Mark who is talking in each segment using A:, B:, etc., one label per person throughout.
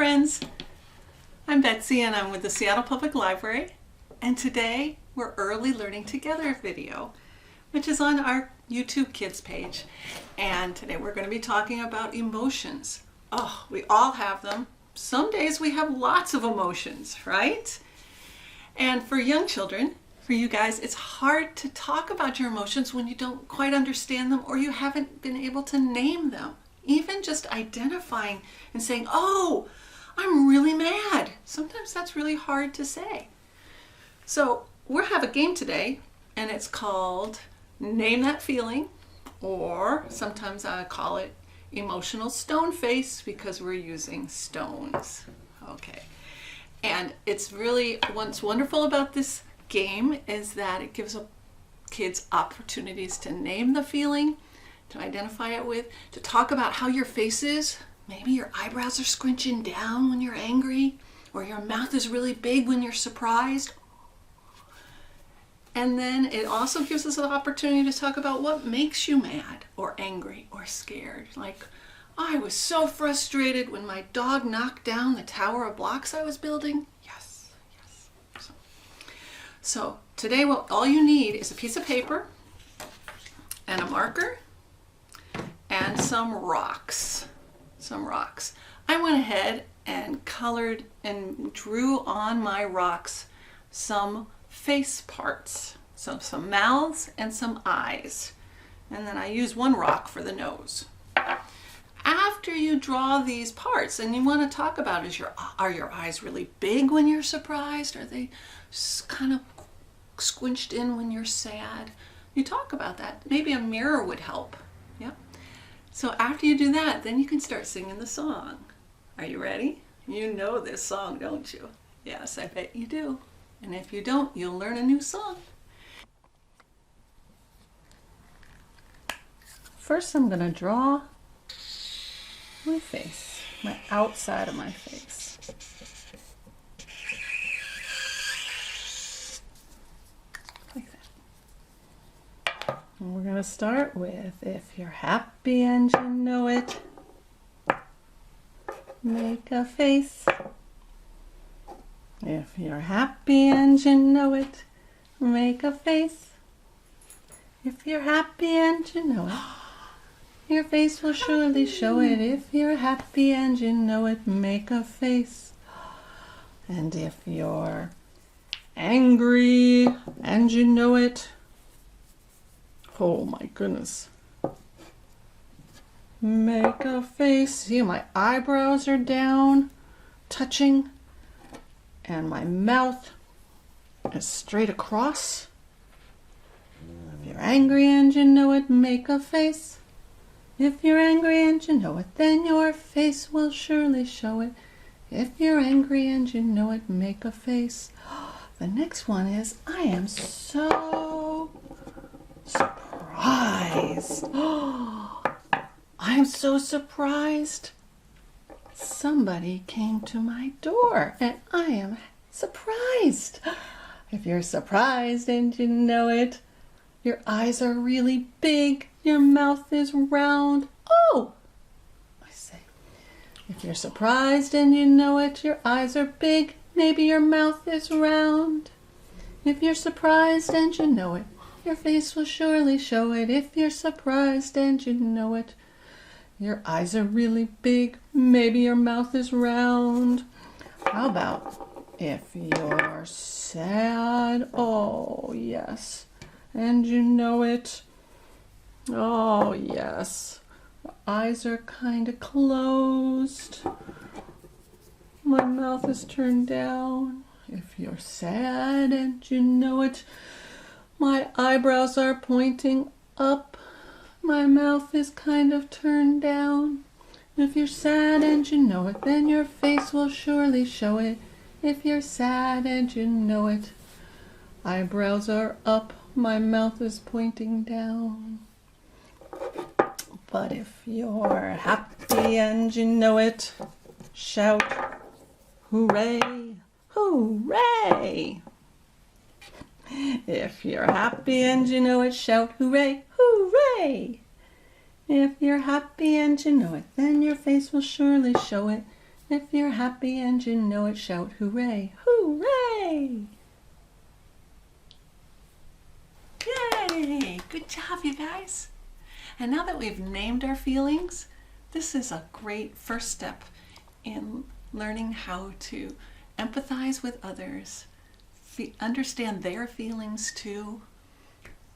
A: friends, I'm Betsy and I'm with the Seattle Public Library, and today we're Early Learning Together video, which is on our YouTube Kids page. And today we're going to be talking about emotions. Oh, we all have them. Some days we have lots of emotions, right? And for young children, for you guys, it's hard to talk about your emotions when you don't quite understand them or you haven't been able to name them. Even just identifying and saying, oh, I'm really mad. Sometimes that's really hard to say. So we'll have a game today, and it's called Name That Feeling, or sometimes I call it Emotional Stone Face because we're using stones. Okay. And it's really, what's wonderful about this game is that it gives kids opportunities to name the feeling, to identify it with, to talk about how your face is. Maybe your eyebrows are squinching down when you're angry, or your mouth is really big when you're surprised. And then it also gives us an opportunity to talk about what makes you mad or angry or scared. Like, I was so frustrated when my dog knocked down the tower of blocks I was building. Yes. So today, all you need is a piece of paper and a marker and some rocks. I went ahead and colored and drew on my rocks some face parts, so some mouths and some eyes. And then I used one rock for the nose. After you draw these parts, and you want to talk about are your eyes really big when you're surprised? Are they kind of squinched in when you're sad? You talk about that. Maybe a mirror would help. Yep. So after you do that, then you can start singing the song. Are you ready? You know this song, don't you? Yes, I bet you do. And if you don't, you'll learn a new song. First, I'm going to draw my face, my outside of my face. Like that. And we're going to start with, if you're happy and you know it, make a face. If you're happy and you know it, make a face. If you're happy and you know it, your face will surely show it. If you're happy and you know it, make a face. And if you're angry and you know it, oh my goodness, make a face. See, my eyebrows are down, touching, and my mouth is straight across. If you're angry and you know it, make a face. If you're angry and you know it, then your face will surely show it. If you're angry and you know it, make a face. The next one is, I am so surprised. I am so surprised. Somebody came to my door and I am surprised. If you're surprised and you know it, your eyes are really big, your mouth is round. Oh, I say. If you're surprised and you know it, your eyes are big, maybe your mouth is round. If you're surprised and you know it, your face will surely show it. If you're surprised and you know it, your eyes are really big, maybe your mouth is round. How about if you're sad? Oh, yes. And you know it. Oh, yes. The eyes are kind of closed. My mouth is turned down. If you're sad and you know it, my eyebrows are pointing up. My mouth is kind of turned down. If you're sad and you know it, then your face will surely show it. If you're sad and you know it, eyebrows are up, my mouth is pointing down. But if you're happy and you know it, shout, hooray, hooray. If you're happy and you know it, shout, hooray, hooray. If you're happy and you know it, then your face will surely show it. If you're happy and you know it, shout hooray, hooray! Yay! Good job, you guys. And now that we've named our feelings, this is a great first step in learning how to empathize with others, understand their feelings too,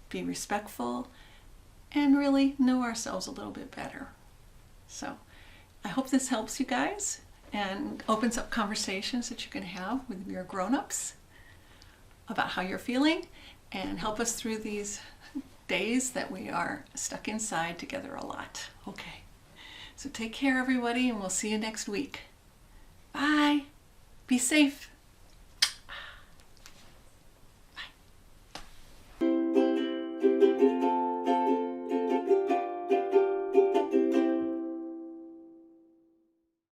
A: be respectful, and really know ourselves a little bit better. So I hope this helps you guys and opens up conversations that you can have with your grown-ups about how you're feeling and help us through these days that we are stuck inside together a lot. Okay, so take care everybody, and we'll see you next week. Bye. Be safe.